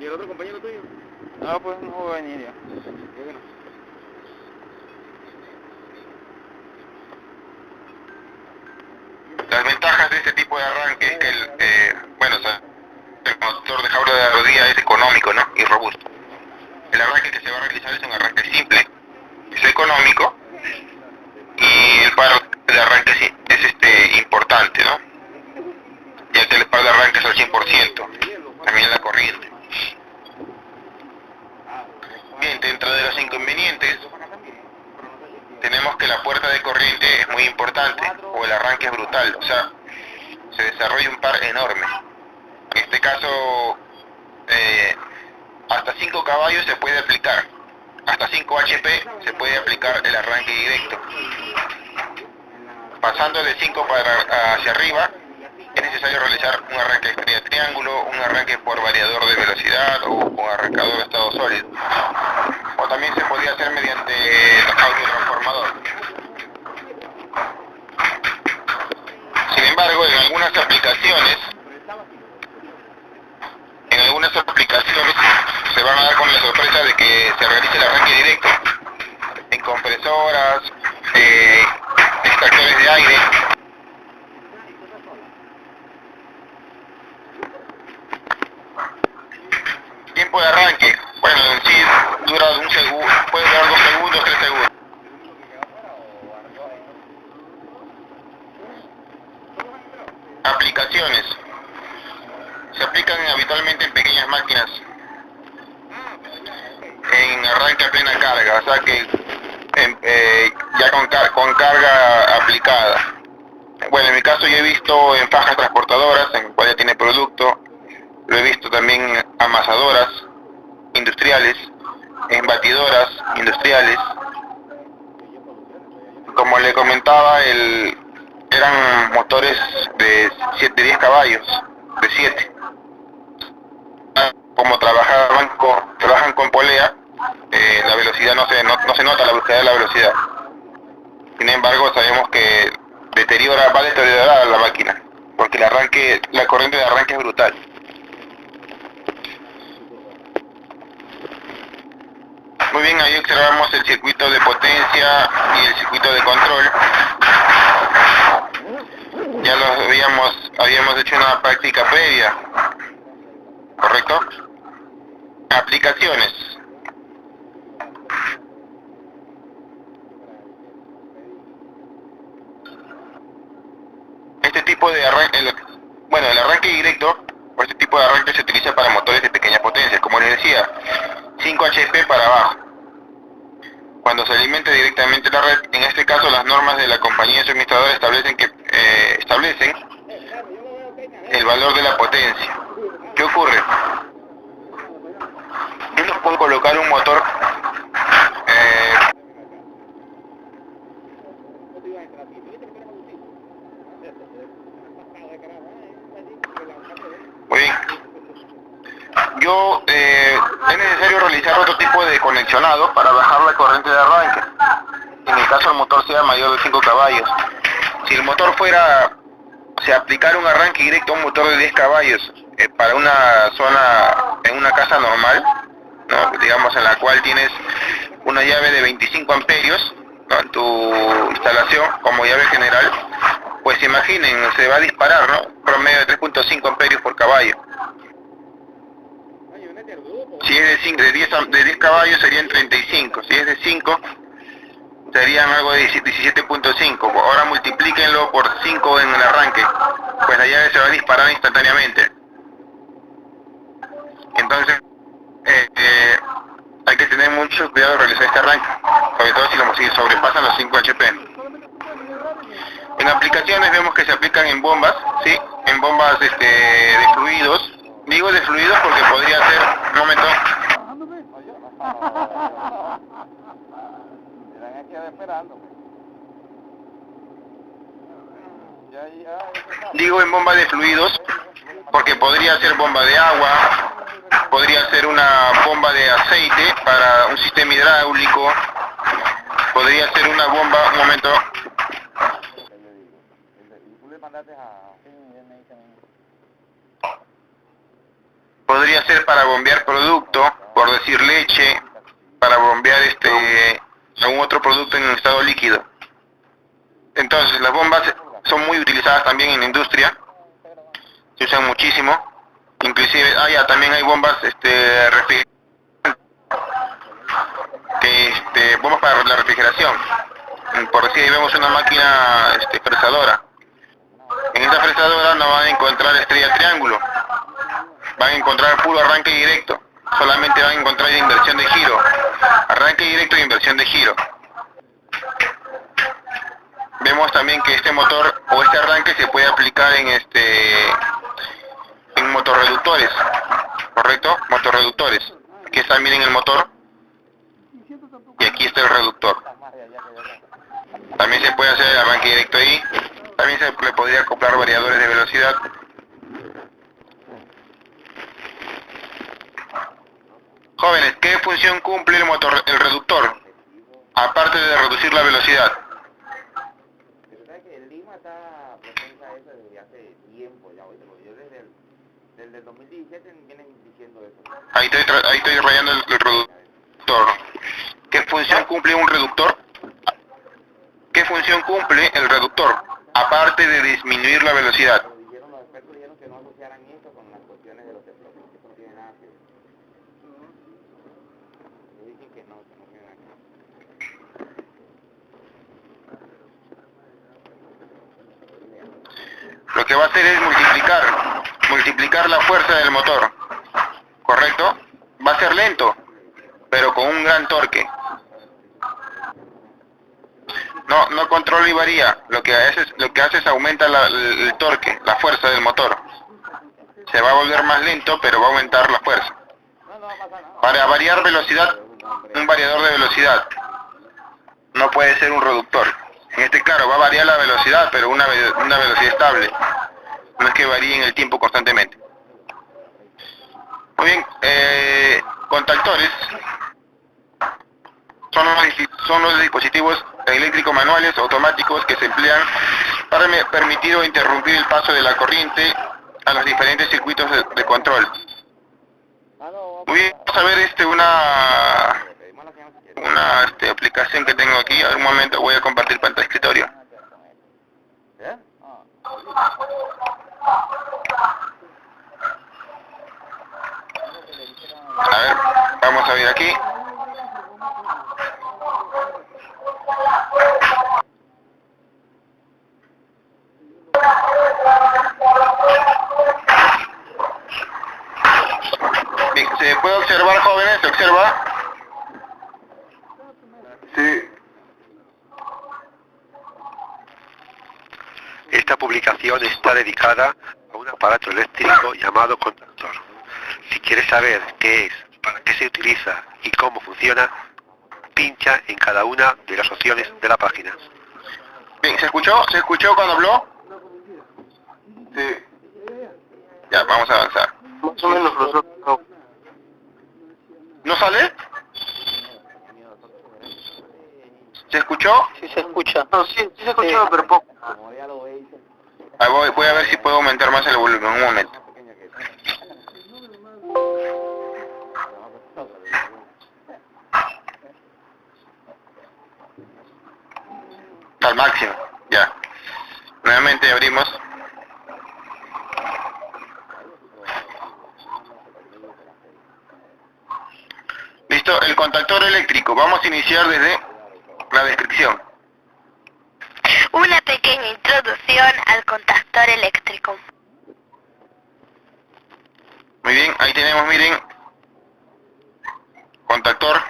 ¿Y el otro compañero tuyo? No, pues no voy a venir ya. ¿Por qué no? Las ventajas de este tipo de arranque es que el motor de jaula de rodilla es económico, ¿no? Y robusto. El arranque que se va a realizar es un arranque simple, es económico y el paro de arranque es importante, ¿no? Ya que el paro de arranque es al 100%, también la corriente. Bien, dentro de los inconvenientes tenemos que la puerta de corriente es muy importante, o el arranque es brutal, o sea, se desarrolla un par enorme. En este caso, hasta 5 caballos se puede aplicar, hasta 5 HP se puede aplicar el arranque directo. Pasando de 5 hacia arriba, es necesario realizar un arranque de estrella triángulo, un arranque por variador de velocidad o con arrancador de estado sólido. O también se podía hacer mediante autotransformador. Sin embargo, en algunas aplicaciones se van a dar con la sorpresa de que se realice el arranque directo en compresoras, extractores de aire. Tiempo de arranque, bueno, en sí dura un segundo, puede durar 2 segundos, 3 segundos. Aplicaciones. Se aplican habitualmente en pequeñas máquinas, en arranque a plena carga, o sea que ya con carga aplicada. Bueno, en mi caso yo he visto en fajas transportadoras, en cual ya tiene producto, lo he visto también en amasadoras industriales, en batidoras industriales. Como le comentaba, eran motores de 10 caballos, de 7. Como trabajan con polea, la velocidad no se nota la brusquedad de la velocidad. Sin embargo, sabemos que va a deteriorar la máquina, porque la corriente de arranque es brutal. Muy bien, ahí observamos el circuito de potencia y el circuito de control. Ya habíamos hecho una práctica previa, ¿correcto? Aplicaciones. Este tipo de arranque, el arranque directo, o este tipo de arranque se utiliza para motores de pequeña potencia, como les decía, 5 HP para abajo. Cuando se alimenta directamente la red, en este caso las normas de la compañía suministradora establecen el valor de la potencia. ¿Qué ocurre? Yo les puedo colocar un motor muy bien. Es necesario realizar otro tipo de conexionado para bajar la corriente de arranque. En el caso el motor sea mayor de 5 caballos. Si el motor se aplicara un arranque directo a un motor de 10 caballos para una zona, en una casa normal, ¿no? Digamos en la cual tienes una llave de 25 amperios, ¿no? En tu instalación como llave general, pues imaginen, se va a disparar, ¿no? Promedio de 3.5 amperios por caballo. Si es de 10 caballos serían 35, si es de 5 serían algo de 17.5. Ahora multiplíquenlo por 5 en el arranque, pues la llave se va a disparar instantáneamente. Entonces hay que tener mucho cuidado al realizar este arranque, sobre todo si sobrepasan los 5 HP. En aplicaciones vemos que se aplican en bombas, ¿sí? En bombas de fluidos. Digo de fluidos porque podría ser, un momento. Digo en bomba de fluidos porque podría ser bomba de agua, podría ser una bomba de aceite para un sistema hidráulico, podría ser una bomba, un momento. Podría ser para bombear producto, por decir leche, para bombear algún otro producto en estado líquido. Entonces las bombas son muy utilizadas también en la industria, se usan muchísimo, inclusive también hay bombas bombas para la refrigeración. Por decir, ahí vemos una máquina fresadora. En esta fresadora no van a encontrar estrella triángulo, van a encontrar puro arranque directo, solamente van a encontrar inversión de giro, arranque directo e inversión de giro. Vemos también que este motor o este arranque se puede aplicar en motorreductores, ¿correcto? Motorreductores. Aquí está, miren el motor y aquí está el reductor. También se puede hacer el arranque directo ahí. También se le podría acoplar variadores de velocidad. Jóvenes, ¿qué función cumple el reductor? Aparte de reducir la velocidad. Ahí estoy rayando el reductor. ¿Qué función cumple un reductor? ¿Qué función cumple el reductor? Aparte de disminuir la velocidad. Lo que va a hacer es multiplicar la fuerza del motor, ¿correcto? Va a ser lento, pero con un gran torque. No controla y varía, lo que hace es aumenta el torque, la fuerza del motor. Se va a volver más lento, pero va a aumentar la fuerza. Para variar velocidad, un variador de velocidad no puede ser un reductor. Claro, va a variar la velocidad, pero una velocidad estable. No es que varíe en el tiempo constantemente. Muy bien, contactores son los dispositivos eléctricos manuales automáticos que se emplean para permitir o interrumpir el paso de la corriente a los diferentes circuitos de control. Muy bien, vamos a ver una aplicación que tengo aquí. A un momento voy a compartir pantalla de escritorio. A ver, vamos a ver aquí. Bien, ¿se puede observar, jóvenes? ¿Se observa? Sí. Esta publicación está dedicada a un aparato eléctrico llamado contactor. Si quieres saber qué es, para qué se utiliza y cómo funciona, pincha en cada una de las opciones de la página. Bien, ¿se escuchó? ¿Se escuchó cuando habló? Sí. Ya, vamos a avanzar. Más o menos nosotros. ¿No sale? ¿Se escuchó? Sí se escucha. No, sí se escuchó, pero poco. Voy a ver si puedo aumentar más el volumen, un momento. Al máximo, ya. Nuevamente abrimos. Listo, el contactor eléctrico. Vamos a iniciar desde la descripción. Una pequeña introducción al contactor eléctrico. Muy bien, ahí tenemos, miren, contactor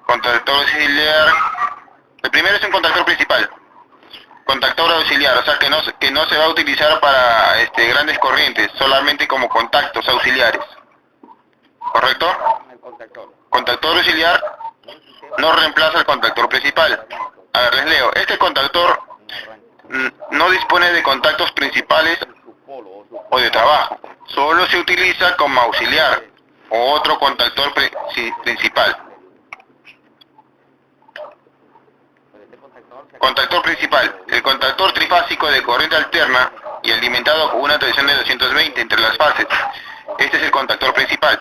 auxiliar. El primero es un contactor principal, contactor auxiliar, o sea que no se va a utilizar para grandes corrientes, solamente como contactos auxiliares, ¿correcto? Contactor auxiliar no reemplaza el contactor principal. A ver, les leo. Este contactor no dispone de contactos principales o de trabajo. Solo se utiliza como auxiliar o otro contactor principal. Contactor principal. El contactor trifásico de corriente alterna y alimentado con una tensión de 220 entre las fases. Este es el contactor principal.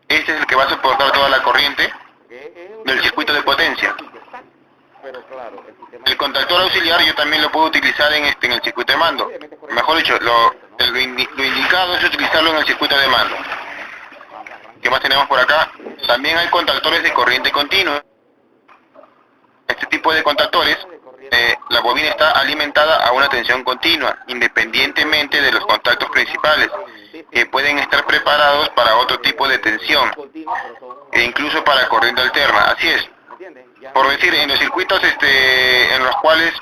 Este es el que va a soportar toda la corriente del circuito de potencia. El contactor auxiliar yo también lo puedo utilizar en el circuito de mando. Mejor dicho, lo indicado es utilizarlo en el circuito de mando. ¿Qué más tenemos por acá? También hay contactores de corriente continua. Este tipo de contactores, la bobina está alimentada a una tensión continua, independientemente de los contactos principales, que pueden estar preparados para otro tipo de tensión, e incluso para corriente alterna. Así es. Por decir, en los circuitos en los cuales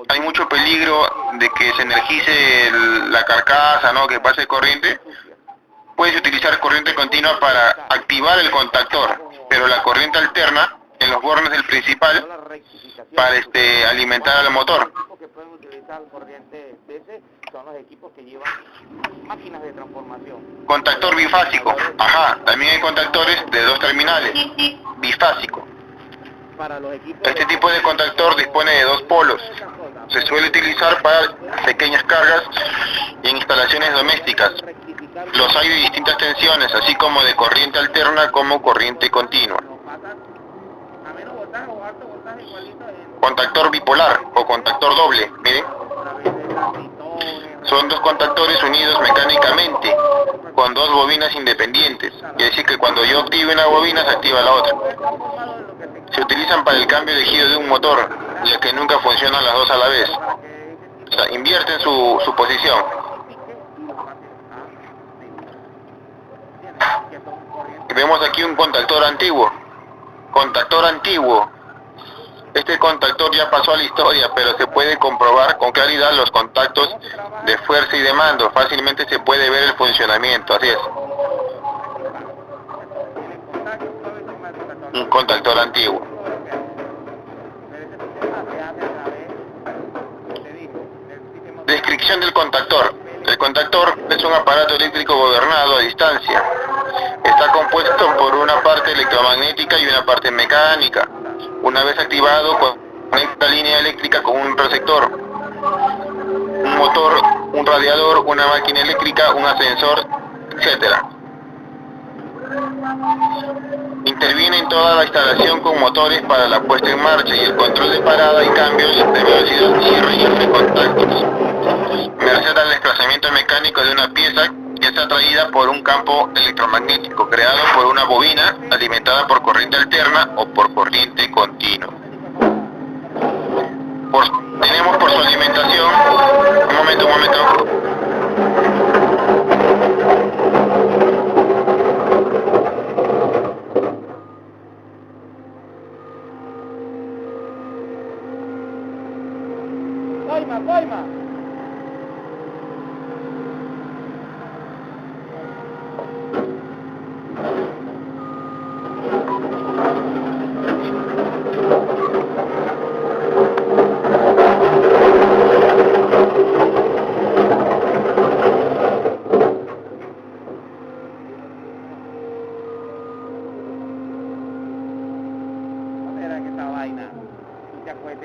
hay mucho peligro de que se energice la carcasa, ¿no?, que pase corriente, puedes utilizar corriente continua para activar el contactor, pero la corriente alterna en los bornes del principal para alimentar al motor. Contactor bifásico. Ajá, también hay contactores de 2 terminales. Bifásico. Este tipo de contactor dispone de 2 polos. Se suele utilizar para pequeñas cargas y en instalaciones domésticas. Los hay de distintas tensiones, así como de corriente alterna como corriente continua. Contactor bipolar o contactor doble, miren. Son 2 contactores unidos mecánicamente con 2 bobinas independientes. Quiere decir que cuando yo active una bobina se activa la otra. Se utilizan para el cambio de giro de un motor, ya que nunca funcionan las 2 a la vez. O sea, invierten su posición. Vemos aquí un contactor antiguo. Contactor antiguo. Este contactor ya pasó a la historia, pero se puede comprobar con claridad los contactos de fuerza y de mando. Fácilmente se puede ver el funcionamiento, así es. Un contactor antiguo. Descripción del contactor. El contactor es un aparato eléctrico gobernado a distancia. Está compuesto por una parte electromagnética y una parte mecánica. Una vez activado, conecta línea eléctrica con un receptor, un motor, un radiador, una máquina eléctrica, un ascensor, etc. Interviene en toda la instalación con motores para la puesta en marcha y el control de parada y cambios de velocidad, cierre y de contactos, merced al desplazamiento mecánico de una pieza que es atraída por un campo electromagnético creado por una bobina alimentada por corriente alterna o por corriente continua. Tenemos por su alimentación, un momento. Coima.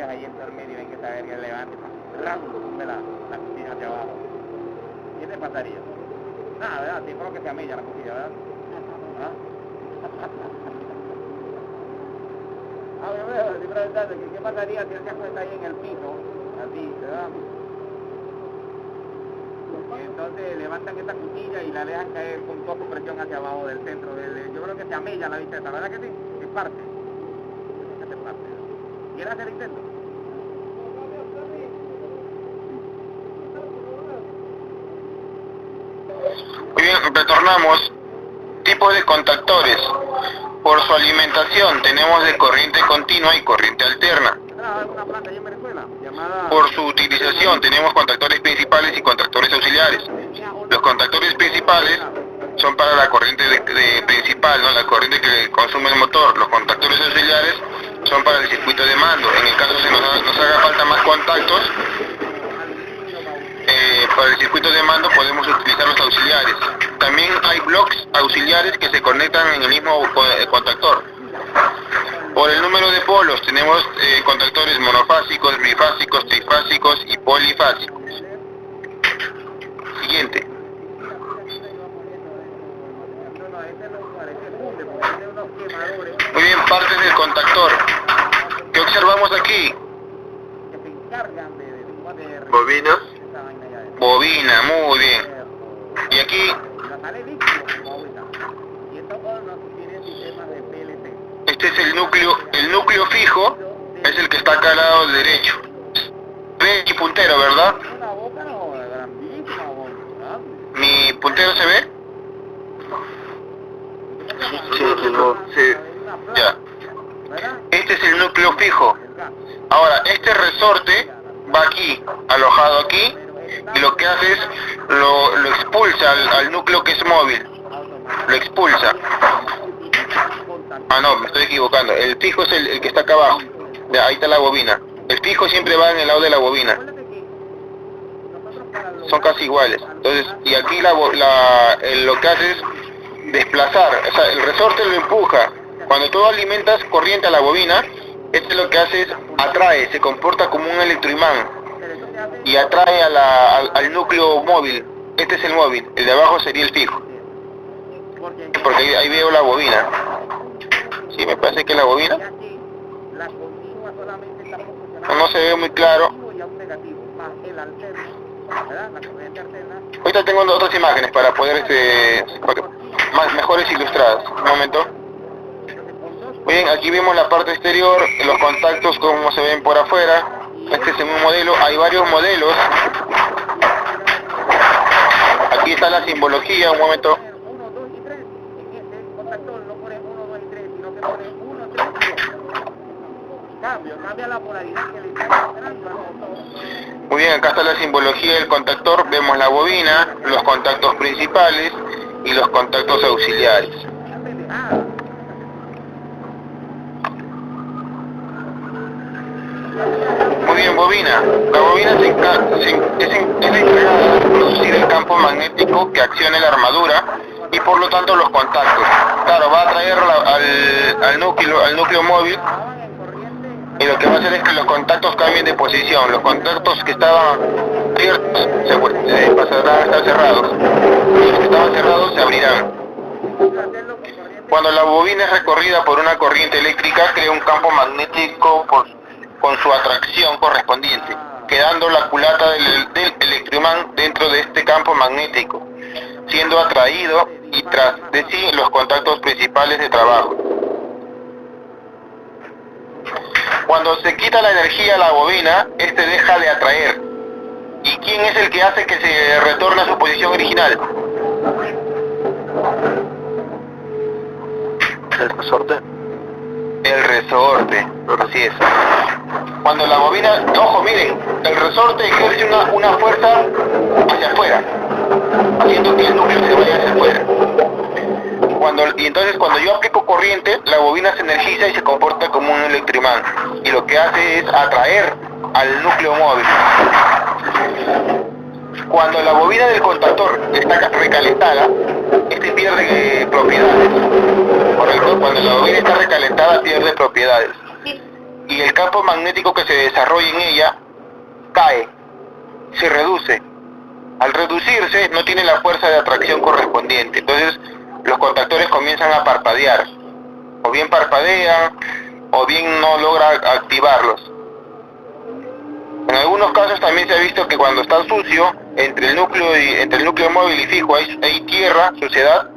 Ahí en el medio hay que saber que levante la cuchilla hacia abajo. ¿Qué te pasaría? Nada, ¿verdad? Sí, creo que se amilla la cuchilla, ¿verdad? Estoy preguntando, ¿qué pasaría si él se acuesta ahí en el piso? Así, ¿verdad? Y entonces levantan esta cuchilla y la dejan caer con poco presión hacia abajo del centro. Yo creo que se amilla la bicicleta, ¿verdad que sí? Se parte. Se parte. ¿Quiere hacer el intento? Muy bien, retornamos. Tipo de contactores. Por su alimentación tenemos de corriente continua y corriente alterna. Por su utilización tenemos contactores principales y contactores auxiliares. Los contactores principales son para la corriente principal, ¿no?, la corriente que consume el motor. Los contactores auxiliares son para el circuito de mando. En el caso de que nos haga falta más contactos, para el circuito de mando podemos utilizar los auxiliares. También hay bloques auxiliares que se conectan en el mismo contactor. Por el número de polos tenemos contactores monofásicos, bifásicos, trifásicos y polifásicos. ese no muere, ese funde, porque tiene unos quemadores Muy bien, partes del contactor. ¿Qué observamos aquí? que se encargan de Bobinas. esa vaina ya de Bobina, muy bien. Y aquí, la sale líquido como agüita. Y estos hornos tienen sistemas de PLC. este es el núcleo fijo, es el que está acá al lado derecho. Ve mi puntero, ¿verdad? Una boca no, grandísima, grande. ¿Mi puntero se ve? Sí. Ya. ¿Verdad? Este es el núcleo fijo. El gas. Ahora, este resorte va aquí, alojado aquí, y lo que hace es, lo expulsa al núcleo que es móvil. Lo expulsa. Ah, no, me estoy equivocando. El fijo es el que está acá abajo. Ya, ahí está la bobina. El fijo siempre va en el lado de la bobina. Son casi iguales. Entonces, y aquí lo que hace es desplazar. O sea, el resorte lo empuja. Cuando tú alimentas corriente a la bobina, este lo que hace es atrae, se comporta como un electroimán y atrae al núcleo móvil. Este es el móvil, el de abajo sería el fijo. Porque ahí veo la bobina. ¿Sí me parece que es la bobina? No se ve muy claro. Ahorita tengo otras imágenes para poder mejores ilustradas. Un momento. Bien, aquí vemos la parte exterior, los contactos como se ven por afuera. Este es un modelo, hay varios modelos. Aquí está la simbología, un momento. 1, 2 y 3. En este contactor no pone 1, 2 y 3, sino que pone 1, 3 y 2. Cambia la polaridad que le está mostrando al motor. Muy bien, acá está la simbología del contactor. Vemos la bobina, los contactos principales y los contactos auxiliares. Muy bien, bobina. La bobina es la encargada de producir el campo magnético que acciona la armadura y por lo tanto los contactos. Claro, va a atraer al núcleo móvil, y lo que va a hacer es que los contactos cambien de posición. Los contactos que estaban abiertos pasarán a estar cerrados y los que estaban cerrados se abrirán. Cuando la bobina es recorrida por una corriente eléctrica, crea un campo magnético con su atracción correspondiente, quedando la culata del electroimán dentro de este campo magnético, siendo atraído y tras de sí los contactos principales de trabajo. Cuando se quita la energía a la bobina, este deja de atraer. ¿Y quién es el que hace que se retorne a su posición original? ¿El resorte? El resorte, así es. Cuando la bobina, ojo, miren, el resorte ejerce una fuerza hacia afuera, haciendo que el núcleo se vaya hacia afuera. Y entonces cuando yo aplico corriente, la bobina se energiza y se comporta como un electroimán. Y lo que hace es atraer al núcleo móvil. Cuando la bobina del contactor está recalentada, este pierde propiedades. Correcto, cuando la bobina está recalentada pierde propiedades. Y el campo magnético que se desarrolla en ella cae, se reduce. Al reducirse no tiene la fuerza de atracción correspondiente. Entonces los contactores comienzan a parpadear. O bien parpadean, o bien no logra activarlos. En algunos casos también se ha visto que cuando está sucio, entre el núcleo móvil y fijo hay tierra, suciedad,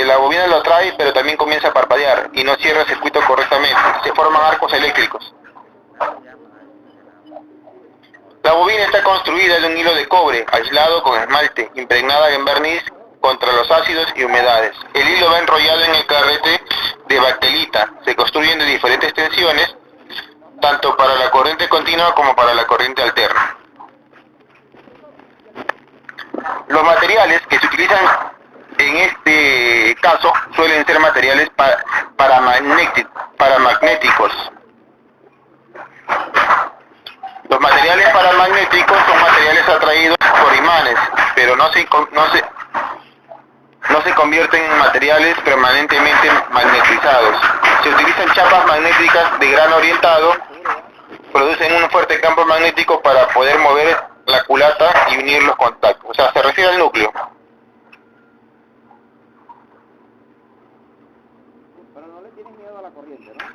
la bobina lo atrae, pero también comienza a parpadear y no cierra el circuito correctamente. Se forman arcos eléctricos. La bobina está construida de un hilo de cobre, aislado con esmalte, impregnada en barniz contra los ácidos y humedades. El hilo va enrollado en el carrete de bactelita. Se construyen de diferentes tensiones, tanto para la corriente continua como para la corriente alterna. Los materiales que se utilizan en este caso suelen ser materiales paramagnéticos. Los materiales paramagnéticos son materiales atraídos por imanes, pero no se convierten en materiales permanentemente magnetizados. Se utilizan chapas magnéticas de grano orientado, producen un fuerte campo magnético para poder mover la culata y unir los contactos. O sea, se refiere al núcleo. Pero no le tienes miedo a la corriente, ¿no?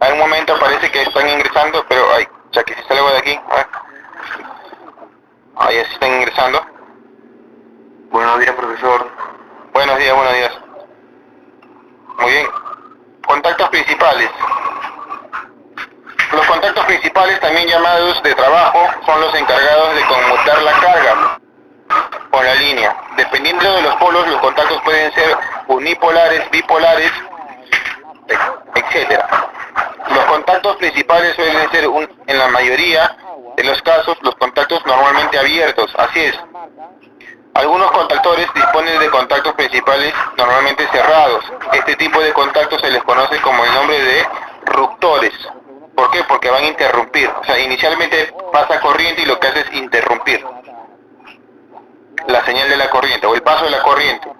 Hay un momento parece que están ingresando, pero ay, ya que si salgo de aquí, a ver. Ahí sí están ingresando. Buenos días, profesor. Buenos días, buenos días. Muy bien. Contactos principales. Los contactos principales, también llamados de trabajo, son los encargados de conmutar la carga con la línea. Dependiendo de los polos, los contactos pueden ser unipolares, bipolares, etcétera. Los contactos principales suelen ser, en la mayoría de los casos, los contactos normalmente abiertos. Así es. Algunos contactores disponen de contactos principales normalmente cerrados. Este tipo de contactos se les conoce como el nombre de ruptores. ¿Por qué? Porque van a interrumpir. O sea, inicialmente pasa corriente y lo que hace es interrumpir la señal de la corriente o el paso de la corriente.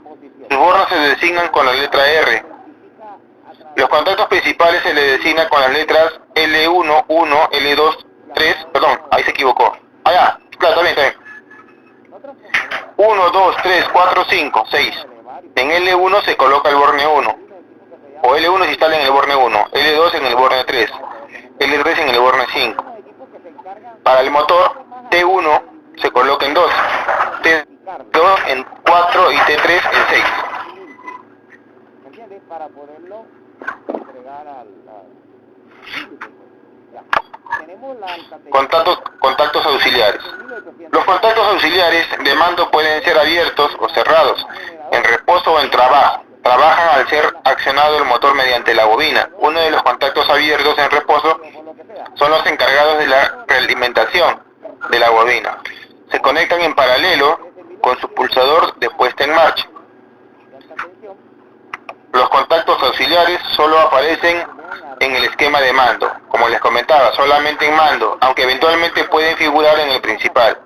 Sus bornes se designan con la letra R. Los contactos principales se le designan con las letras L1, 1, L2, 3, perdón, ahí se equivocó. Allá, claro, está bien. 1, 2, 3, 4, 5, 6. En L1 se coloca el borne 1. O L1 se instala en el borne 1, L2 en el borne 3, L3 en el borne 5. Para el motor, T1 se coloca en 2, T2 en 4 y T3 en 6. ¿Me entiendes? Para poderlo entregar al... Ya. Tenemos la Contactos auxiliares. Los contactos auxiliares de mando pueden ser abiertos o cerrados, en reposo o en trabajo. Trabajan al ser accionado el motor mediante la bobina. Uno de los contactos abiertos en reposo son los encargados de la realimentación de la bobina. Se conectan en paralelo con su pulsador de puesta en marcha. Los contactos auxiliares solo aparecen en el esquema de mando, como les comentaba, solamente en mando, aunque eventualmente pueden figurar en el principal.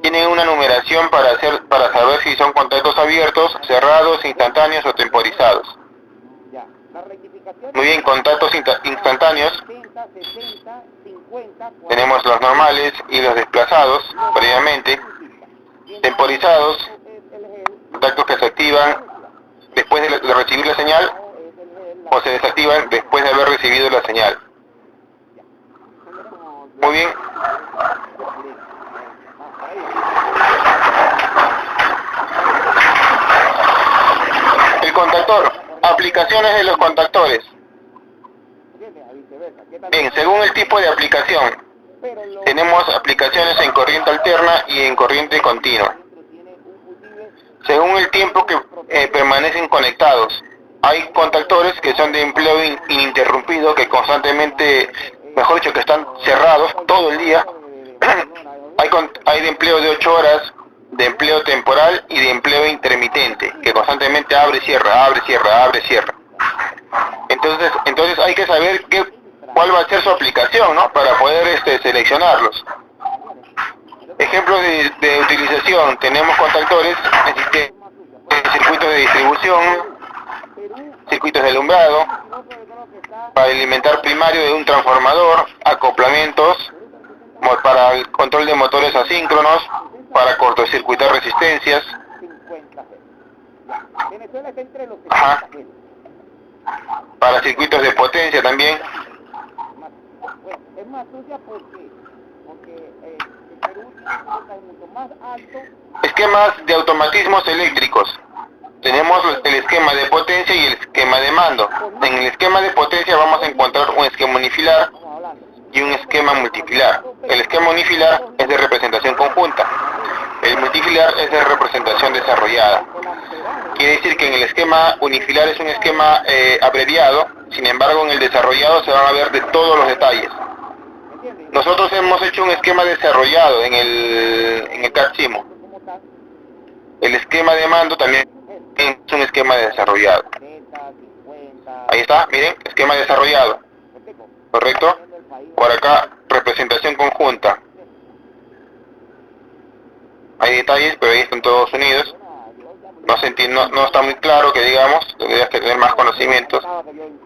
Tienen una numeración para saber si son contactos abiertos, cerrados, instantáneos o temporizados. Muy bien, contactos instantáneos. Tenemos los normales y los desplazados previamente. Temporizados, contactos que se activan después de recibir la señal o se desactivan después de haber recibido la señal. Muy bien. El contactor. Aplicaciones de los contactores. Bien, según el tipo de aplicación, tenemos aplicaciones en corriente alterna y en corriente continua. Según el tiempo que permanecen conectados, hay contactores que son de empleo ininterrumpido, que constantemente, mejor dicho, que están cerrados todo el día. Hay de empleo de 8 horas, de empleo temporal y de empleo intermitente, que constantemente abre, cierra, abre, cierra, abre, cierra. Entonces hay que saber cuál va a ser su aplicación, ¿no? Para poder seleccionarlos. Ejemplos de utilización: tenemos contactores en circuitos de distribución, circuitos de alumbrado, para alimentar primario de un transformador, acoplamientos, para el control de motores asíncronos, para cortocircuitar resistencias. Ajá. Para circuitos de potencia también. Es más sucia porque el Perú es mucho más alto. Esquemas de automatismos eléctricos. Tenemos el esquema de potencia y el esquema de mando. En el esquema de potencia vamos a encontrar un esquema unifilar y un esquema multifilar. El esquema unifilar es de representación conjunta. El multifilar es de representación desarrollada. Quiere decir que en el esquema unifilar es un esquema abreviado, sin embargo en el desarrollado se van a ver de todos los detalles. Nosotros hemos hecho un esquema desarrollado en el CAD-SIMO. El esquema de mando también es un esquema desarrollado. Ahí está, miren, esquema desarrollado. ¿Correcto? Por acá, representación conjunta. Hay detalles, pero ahí están todos unidos. No está muy claro que digamos, tendrías que tener más conocimientos.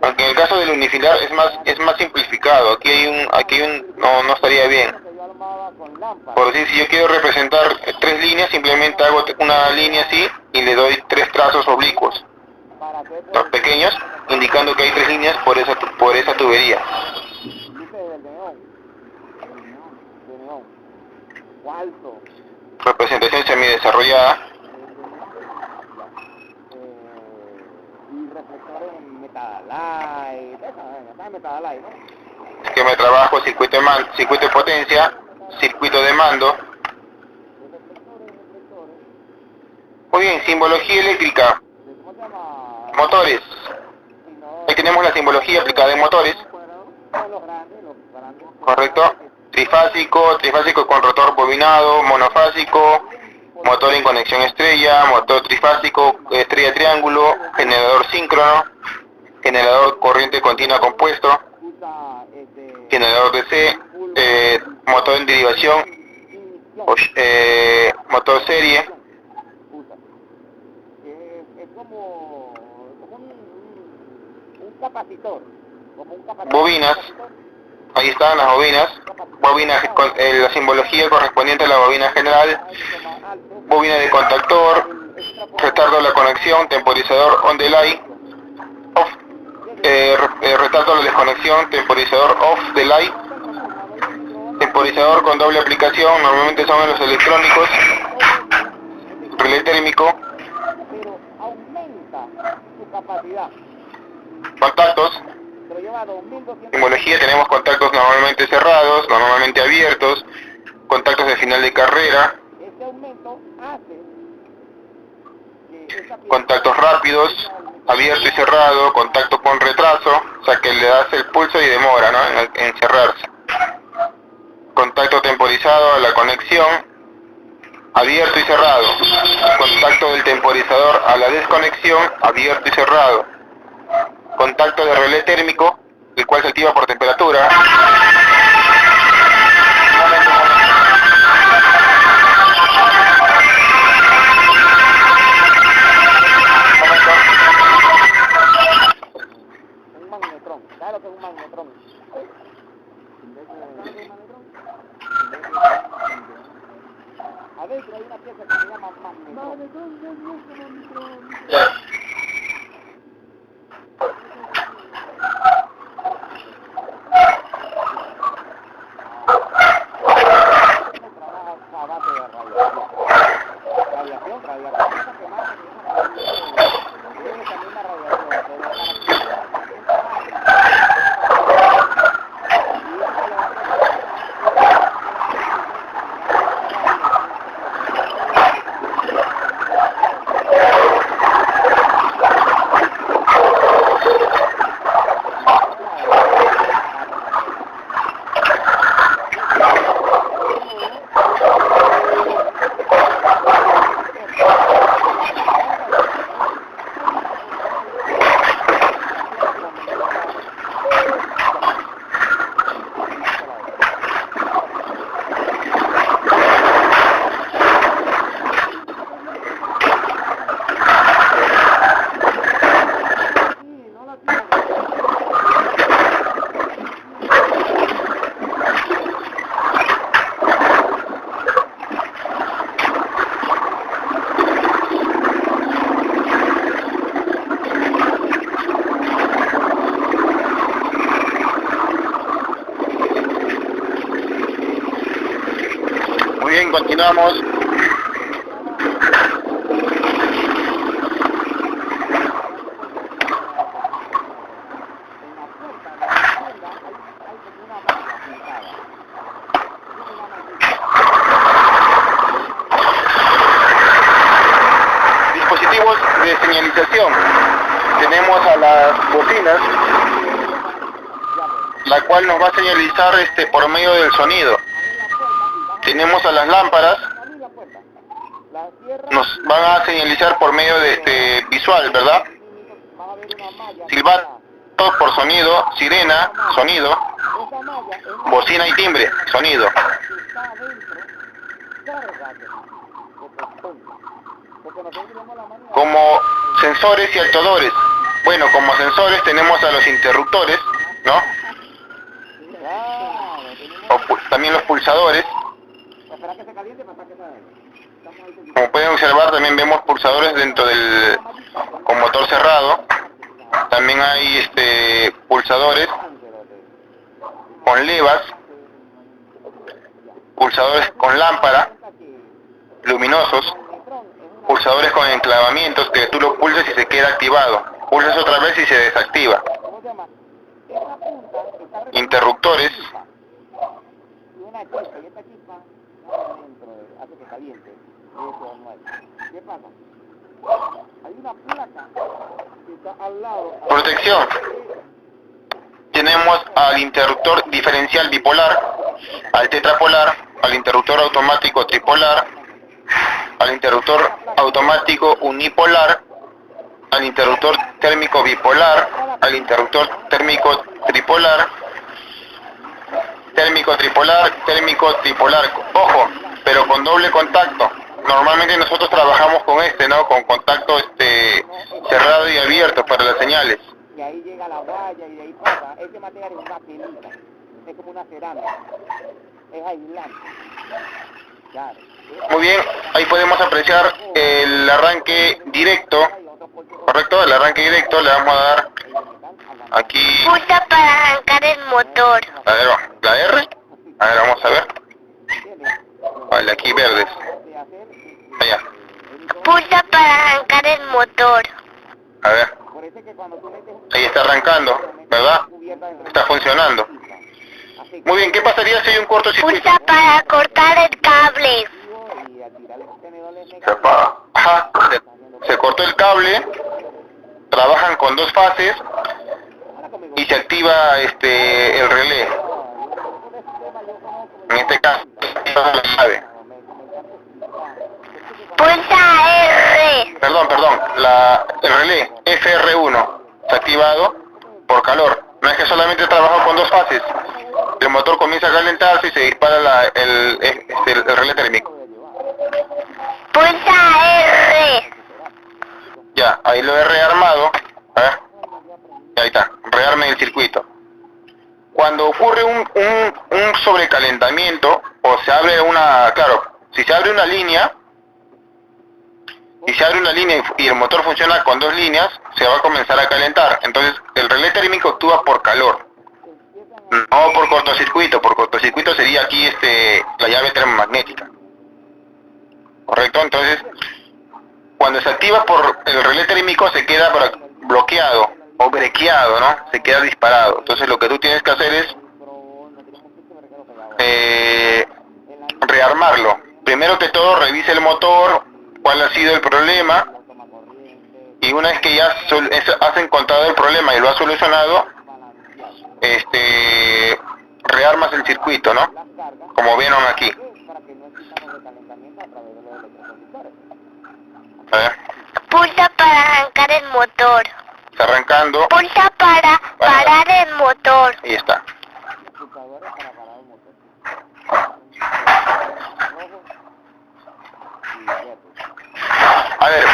Aunque en el caso del unifilar es más simplificado. Aquí no estaría bien. Por decir, si yo quiero representar 3 líneas, simplemente hago una línea así y le doy 3 trazos oblicuos, pequeños, indicando que hay 3 líneas por esa tubería. Luces del neón. De neón. Cuarto. Representación semidesarrollada. Y reflectores en Metadalight. Está en Metadalight, ¿no? Esquema de trabajo, circuito de potencia, circuito de mando. Muy bien, simbología eléctrica. ¿Cómo se llama? Motores. Ahí tenemos la simbología aplicada en motores. Los grandes. Correcto. Trifásico con rotor bobinado, monofásico, motor en conexión estrella, motor trifásico, estrella triángulo, generador síncrono, generador corriente continua compuesto, generador DC, motor en derivación, motor serie. Es como un capacitor. Bobinas. Ahí están las bobinas. La simbología correspondiente a la bobina general. Bobina de contactor, retardo de la conexión, temporizador on delay, off, retardo de la desconexión, temporizador off delay, temporizador con doble aplicación, normalmente son en los electrónicos, relé térmico, Pero aumenta su capacidad. contactos. Pero lleva 2200. Simbología tenemos contactos normalmente cerrados, normalmente abiertos, contactos de final de carrera, Este aumento hace que esa pieza contactos rápidos, abierto y cerrado, contacto con retraso, o sea que le das el pulso y demora, ¿no? en cerrarse. Contacto temporizado a la conexión, abierto y cerrado. Contacto del temporizador a la desconexión, abierto y cerrado. Contacto de relé térmico, el cual se activa por temperatura. un magnetrón. ¿Sabes lo que es un magnetrón? Adentro hay una pieza que se llama magnetrón. Trabaja a base de radiación. Radiación que mata, tiene también la radiación, Muy bien, continuamos. Dispositivos de señalización. Tenemos a las bocinas, la cual nos va a señalizar por medio del sonido. Tenemos a las lámparas, nos van a señalizar por medio de visual, ¿verdad? Silbato por sonido, sirena, sonido, bocina y timbre, sonido. Como sensores y actuadores. Bueno, como sensores tenemos a los interruptores, ¿no? También los pulsadores. Como pueden observar, también vemos pulsadores dentro del con motor cerrado. También también hay pulsadores con levas, pulsadores con lámpara, luminosos, pulsadores con enclavamientos que tú lo pulses y se queda activado, pulsas otra vez y se desactiva, interruptores, protección. Tenemos al interruptor diferencial bipolar, al tetrapolar, al interruptor automático tripolar, al interruptor automático unipolar, al interruptor térmico bipolar, al interruptor térmico tripolar, térmico tripolar, ojo, pero con doble contacto. Normalmente nosotros trabajamos con ¿no? Con contacto cerrado y abierto para las señales. Y ahí llega la valla y de ahí pasa. Ese material es una pelita, es como una cerámica, es aislante. Claro. Muy bien, ahí podemos apreciar el arranque directo, correcto, el arranque directo. Le vamos a dar aquí, Pulsa para arrancar el motor. a ver, la R, a ver, vamos a ver, vale, aquí verdes, allá, Pulsa para arrancar el motor. a ver, ahí está arrancando, ¿verdad? Está funcionando. Muy bien, ¿qué pasaría si hay un cortocircuito? Pulsa para cortar el cable. Se apaga. Ajá, se cortó el cable, trabajan con dos fases y se activa el relé. En este caso, la llave. Pulsa R. Perdón, el relé FR1 se ha activado por calor. No es que solamente trabaja con dos fases. El motor comienza a calentarse y se dispara el relé térmico. Pulsa R. Ya, ahí lo he rearmado. A ver. Ahí está, rearme el circuito. Cuando ocurre un sobrecalentamiento, o se abre si se abre una línea, y el motor funciona con dos líneas, se va a comenzar a calentar. Entonces, el relé térmico actúa por calor, no por cortocircuito. Por cortocircuito sería aquí la llave termomagnética. ¿Correcto? Entonces, cuando se activa por el relé térmico, se queda bloqueado o brequeado, ¿no? Se queda disparado. Entonces, lo que tú tienes que hacer es rearmarlo. Primero que todo, revise el motor, cuál ha sido el problema, y una vez que ya has encontrado el problema y lo has solucionado, rearmas el circuito, ¿no? Como vieron aquí. A ver. Pulsa para arrancar el motor. Está arrancando. Pulsa para parar el motor. Ahí está. A ver,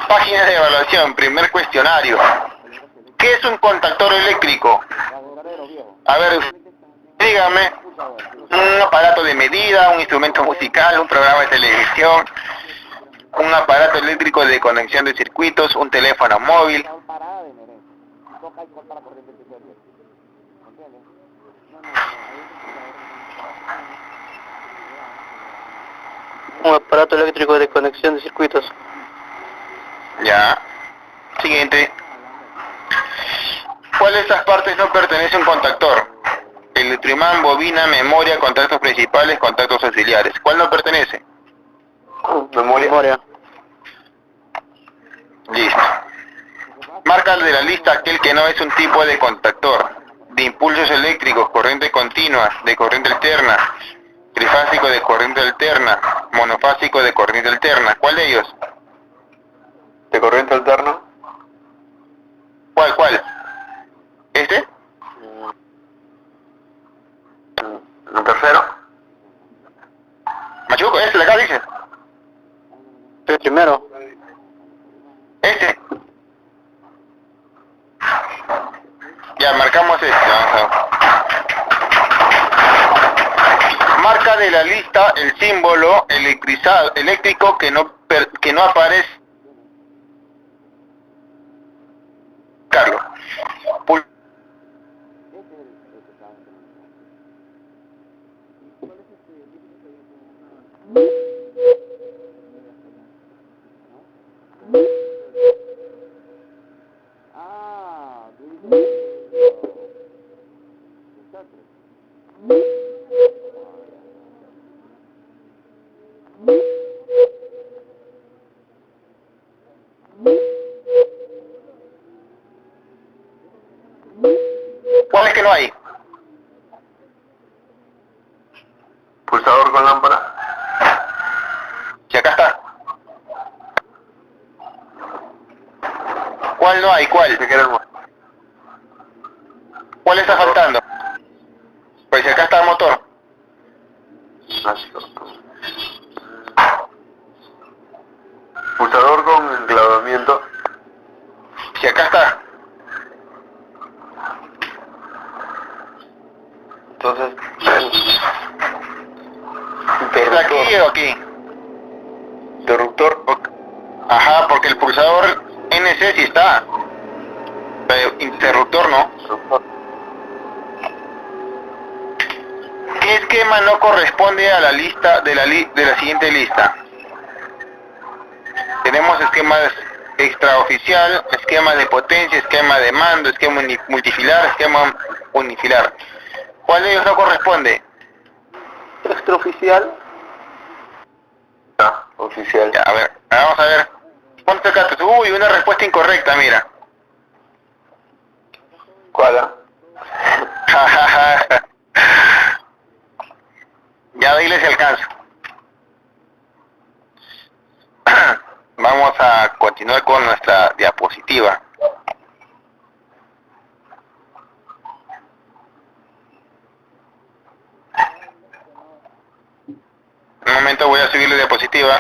página de evaluación, primer cuestionario. ¿Qué es un contactor eléctrico? A ver, dígame. Un aparato de medida, un instrumento musical, un programa de televisión, un aparato eléctrico de conexión de circuitos, un teléfono móvil. Un aparato eléctrico de conexión de circuitos. Ya. Siguiente. ¿Cuál de estas partes no pertenece a un contactor? Electroimán, bobina, memoria, contactos principales, contactos auxiliares. ¿Cuál no pertenece? Memoria. Listo. Marca de la lista aquel que no es un tipo de contactor. De impulsos eléctricos, corriente continua, de corriente alterna, trifásico de corriente alterna, monofásico de corriente alterna. ¿Cuál de ellos? ¿De corriente alterna? ¿Cuál? ¿Este? ¿El tercero? Machuco, este de acá dice. El primero. Este. Ya, marcamos este. Vamos a ver. Marca de la lista el símbolo eléctrico que no aparece. Carlos. ¿Cuál es que no hay? Pulsador con lámpara. Si acá está. ¿Cuál no hay? ¿Cuál? ¿Qué queremos? ¿Cuál está faltando? Pues si acá está el motor. Pulsador con enclavamiento. Si acá está. Entonces, ¿Está aquí o aquí? interruptor. Ajá, porque el pulsador NC sí está. Pero interruptor no. ¿Qué esquema no corresponde a la lista de la siguiente lista? Tenemos esquemas extraoficial, esquemas de potencia, esquema de mando, esquema multifilar, esquema unifilar. ¿Cuál de ellos no corresponde? Extraoficial. Oficial. Ya, a ver, vamos a ver. Ponte acá. Uy, una respuesta incorrecta, mira. ¿Cuál? Ya dile si alcanza. Vamos a continuar con nuestra diapositiva. Un momento, voy a subir la diapositiva.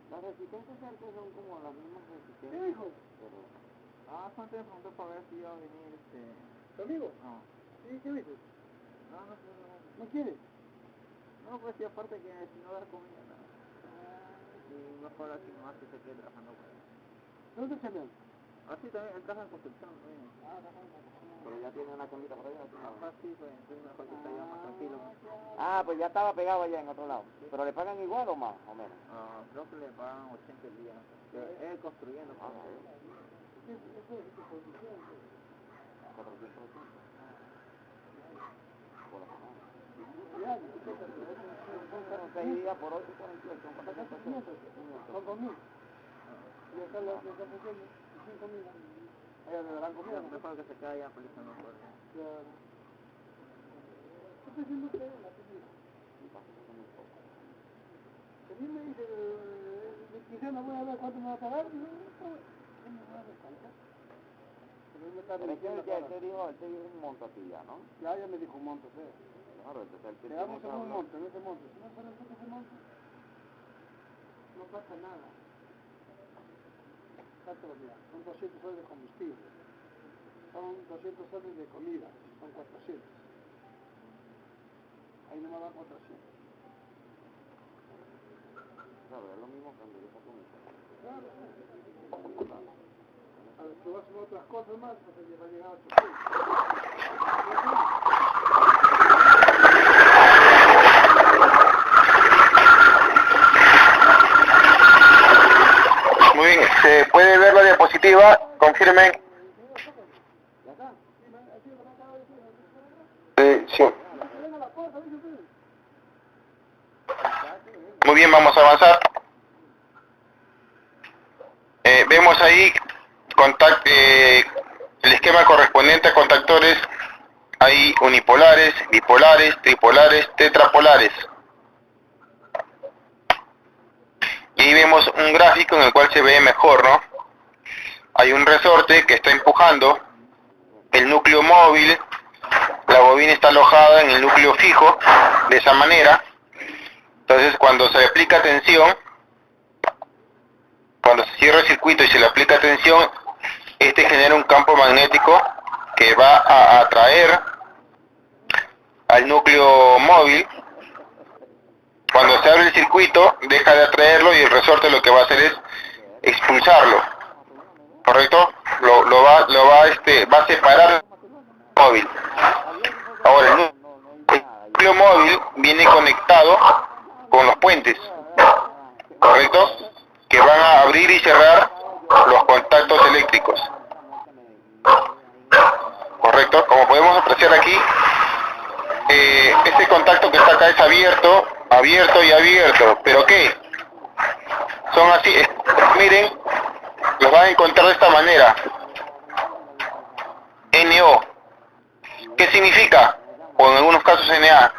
Las resistencias cerca son como las mismas resistencias. ¿Qué dijo? Pero... antes de pronto para ver si iba a venir ¿tu amigo? No. ¿Sí? ¿Qué dices? No. ¿No quiere? No, pues sí, aparte que si no dar comida, nada. Y mejor aquí más que se quede trabajando con él. ¿Dónde se llama? Ah, sí, también, él trabaja en construcción, también. Trabaja en construcción. Pero ya tiene una camita por allá. Ah, sí, pues, entonces mejor que esté allá más tranquilo. Pues ya estaba pegado allá en otro lado. Sí. ¿Pero le pagan igual o más o menos? Creo que le pagan 80 el día. Él construyendo. ¿Qué es construcción? 480. Por la semana. Ya, son 6 días por 8, 48. Son 2.000. Y acá los que están pequeños, 5.000. Allá le darán comida. Mejor que se quede allá peleando por él. Claro. ¿Qué está haciendo usted en la piscina? A mí me dice, de quincena voy a ver cuánto me va a pagar. Y yo, ¿qué me va a descansar? Pero él me está diciendo que él te dijo un monto aquí ya, ¿no? Ya me dijo un monto, sí. Claro, entonces él te dijo un monto, en ese monto. Si no fuera ese monto, no pasa nada. Son 200 soles de combustible, son 200 soles de comida, son 400. Ahí no me va 400. Claro, es lo mismo cuando yo saco mi casa. Claro. A ver, si vas a hacer otras cosas más, pues va a llegar a 800. Muy bien, ¿se puede ver la diapositiva? Confirmen. Sí. Muy bien, vamos a avanzar. Vemos ahí el esquema correspondiente a contactores. Hay unipolares, bipolares, tripolares, tetrapolares. Y ahí vemos un gráfico en el cual se ve mejor, ¿no? Hay un resorte que está empujando el núcleo móvil, la bobina está alojada en el núcleo fijo, de esa manera. Entonces cuando se aplica tensión, cierra el circuito y se le aplica tensión, este genera un campo magnético que va a atraer al núcleo móvil. Cuando se abre el circuito, deja de atraerlo y el resorte lo que va a hacer es expulsarlo, ¿correcto? Va a separar el móvil. Ahora, el núcleo móvil viene conectado con los puentes, ¿correcto? Que van a abrir y cerrar los contactos eléctricos, ¿correcto? Como podemos apreciar aquí, este contacto que está acá es abierto, abierto y abierto, pero ¿qué? Son así, miren, los van a encontrar de esta manera, NO. ¿Qué significa? O en algunos casos NA.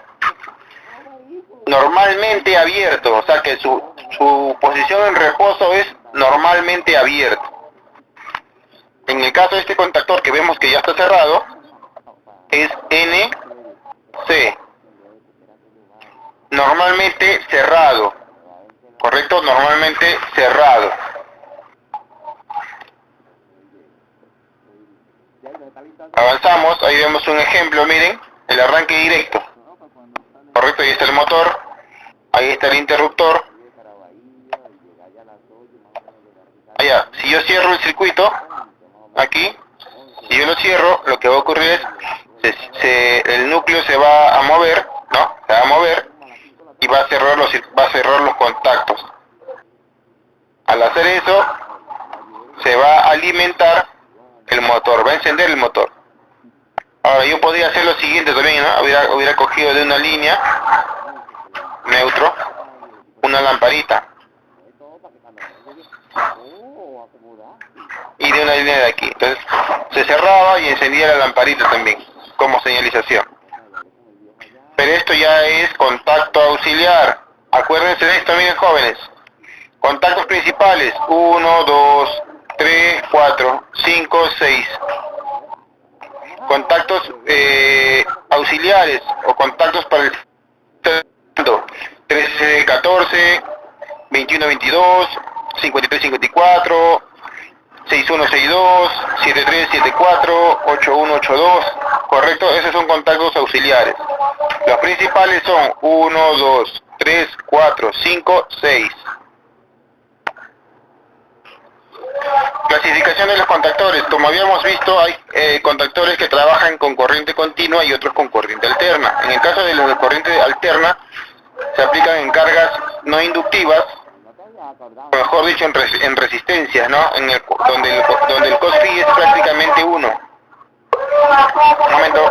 Normalmente abierto, o sea que su posición en reposo es normalmente abierto. En el caso de este contactor que vemos que ya está cerrado, es NC. Normalmente cerrado, ¿correcto? Normalmente cerrado. Avanzamos, ahí vemos un ejemplo, miren, el arranque directo, correcto, ahí está el motor, ahí está el interruptor. Allá, si yo cierro el circuito, aquí, si yo lo cierro, lo que va a ocurrir es, el núcleo se va a mover, ¿no? Se va a mover y va a cerrar los contactos. Al hacer eso, se va a alimentar el motor, va a encender el motor. Ahora yo podría hacer lo siguiente también, ¿no? Hubiera cogido de una línea neutro una lamparita y de una línea de aquí. Entonces se cerraba y encendía la lamparita también como señalización. Pero esto ya es contacto auxiliar. Acuérdense de esto, miren jóvenes. Contactos principales: 1, 2, 3, 4, 5, 6. Contactos auxiliares o contactos para el 13, 14, 21, 22, 53, 54, 61, 62, 73, 74, 81, 82, correcto, esos son contactos auxiliares. Los principales son 1, 2, 3, 4, 5, 6. Clasificación de los contactores. Como habíamos visto, hay contactores que trabajan con corriente continua y otros con corriente alterna. En el caso de los de corriente alterna, se aplican en cargas no inductivas, o mejor dicho, en resistencias, ¿no? Donde el cos-phi es prácticamente 1. Un momento.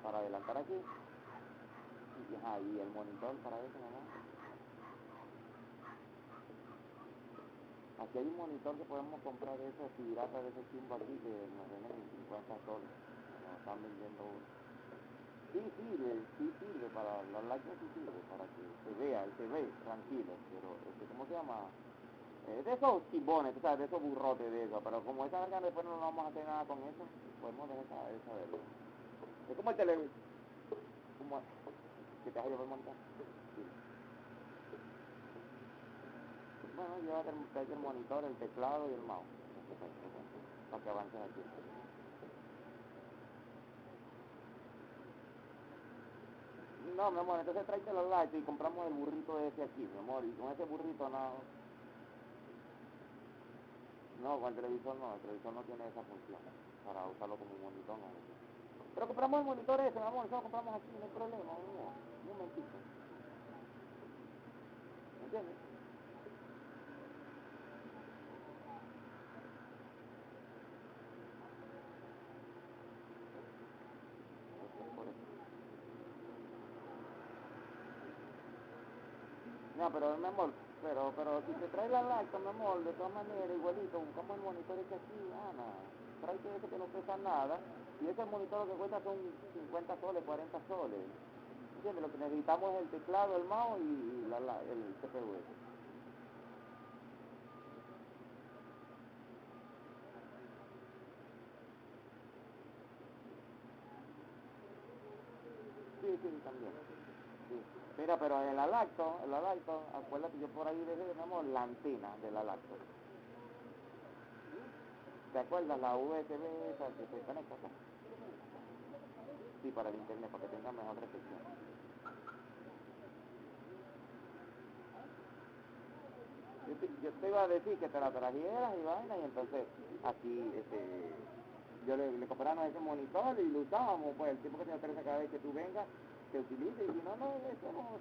Para adelantar aquí. Y el monitor para eso, ¿no? Aquí hay un monitor que podemos comprar de esos piratas de ese chimbo aquí que nos venden en 50 soles. Nos están vendiendo uno. Sí sirve para la láctea, sí sirve para que se vea y se ve tranquilo, pero ¿cómo se llama? De esos chimbones, tú sabes, de esos burrotes de eso, pero como esa verga después no vamos a hacer nada con eso, podemos dejar esa verga. Es como el televisor, como que te has llevado el monitor. Sí. Bueno, llévate el monitor, el teclado y el mouse, para que avances aquí. No, mi amor, entonces tráete los lights y compramos el burrito ese aquí, mi amor, y con ese burrito no... No, con el televisor no tiene esa función, para usarlo como un monitor, no. Pero compramos el monitor ese, mi amor, eso lo compramos aquí, no hay problema, mi amor, un momentito. ¿Me entiendes? No, pero mi amor, pero si te traes la lacta, mi amor, de todas maneras, igualito, buscamos el monitor ese aquí, Ana. Tráete ese que no pesa nada, y ese monitor lo que cuesta son 50 soles, 40 soles. ¿Entiendes? Lo que necesitamos es el teclado, el mouse y el CPU ese. Sí, también. Sí. Mira, pero el alacto, acuérdate, yo por ahí dejé, digamos, la antena del alacto. ¿Te acuerdas la USB esa que se conecta acá? Sí, para el internet, para que tenga mejor recepción. Yo te iba a decir que te la trajeras y vaina, y entonces aquí yo le compramos ese monitor y lo usábamos, pues el tiempo que te interesa cada vez que tú vengas, se utilice, y si no, eso no.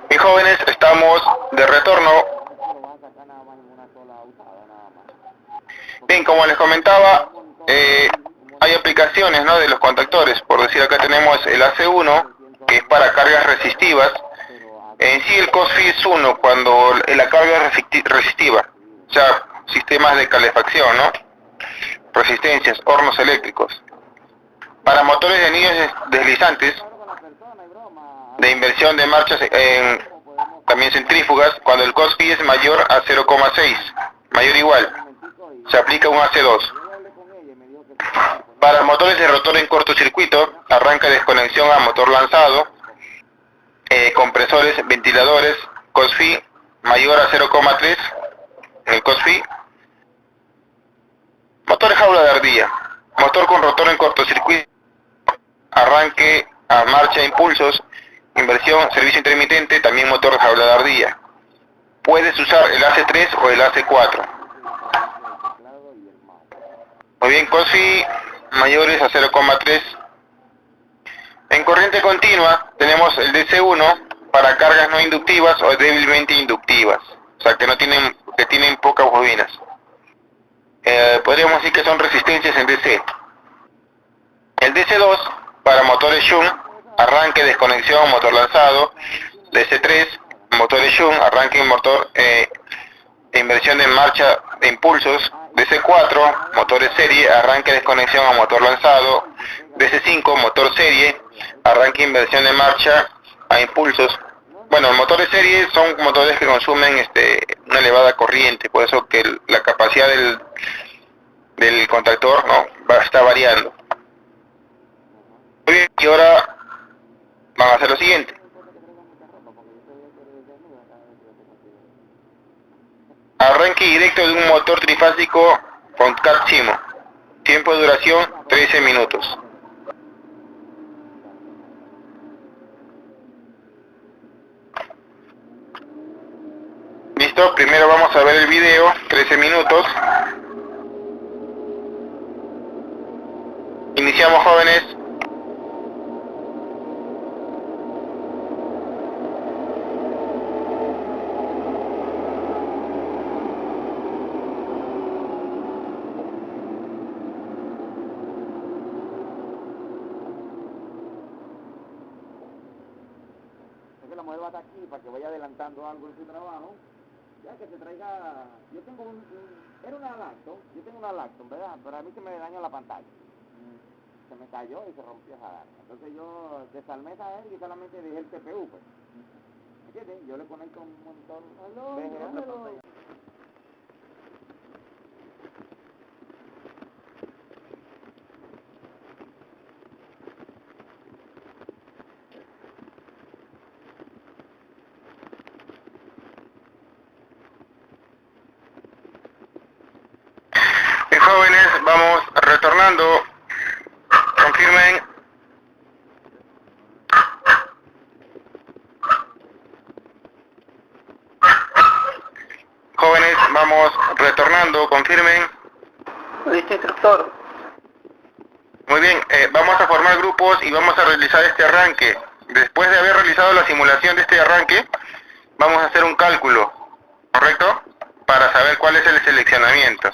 Mis jóvenes, estamos de retorno. No lo vas a sacar nada más en una sola usada, nada más. Bien, como les comentaba, hay aplicaciones, ¿no?, de los contactores. Por decir, acá tenemos el AC1, que es para cargas resistivas. En sí el COSFI es 1 cuando la carga es resistiva, o sea, sistemas de calefacción, ¿no?, resistencias, hornos eléctricos. Para motores de anillos deslizantes, de inversión de marchas también centrífugas, cuando el COSFI es mayor a 0,6, mayor o igual, se aplica un AC2. Para motores de rotor en cortocircuito, arranca desconexión a motor lanzado. Compresores, ventiladores, COSFI mayor a 0,3, el COSFI. Motor jaula de ardilla, motor con rotor en cortocircuito, arranque a marcha, impulsos, inversión, servicio intermitente, también motor jaula de ardilla. Puedes usar el AC3 o el AC4. Muy bien, COSFI mayores a 0,3. En corriente continua tenemos el DC1 para cargas no inductivas o débilmente inductivas, o sea que tienen pocas bobinas. Podríamos decir que son resistencias en DC. El DC2 para motores Shunt, arranque, desconexión, motor lanzado. DC3, motores Shunt, arranque, motor, inversión de marcha de impulsos. DC4, motores serie, arranque, desconexión a motor lanzado. DC5, motor serie, arranque, inversión de marcha a impulsos. Bueno, los motores serie son motores que consumen una elevada corriente, por eso que la capacidad del contactor no está variando. Muy bien, y ahora van a hacer lo siguiente. Arranque directo de un motor trifásico con CAT-SIMO. Tiempo de duración 13 minutos. Listo, primero vamos a ver el video, 13 minutos. Iniciamos, jóvenes. Es que la mujer va a estar aquí para que vaya adelantando algo en su trabajo. Ya que se traiga, yo tengo era una lacto, yo tengo una lacto, ¿verdad? Pero a mí se me dañó la pantalla. Se me cayó y se rompió esa lacto. Entonces yo desarmé esa él y solamente dejé el CPU, pues. ¿Entiendes? Yo le conecto un monitor VGA. Jóvenes, vamos retornando. Confirmen. Jóvenes, vamos retornando. Confirmen. Listo, instructor. Muy bien, vamos a formar grupos y vamos a realizar este arranque. Después de haber realizado la simulación de este arranque, vamos a hacer un cálculo, ¿correcto? Para saber cuál es el seleccionamiento.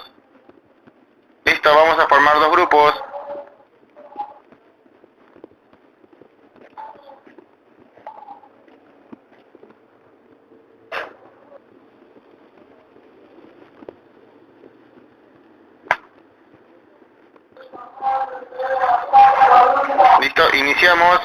Listo, vamos a formar dos grupos. Listo, iniciamos.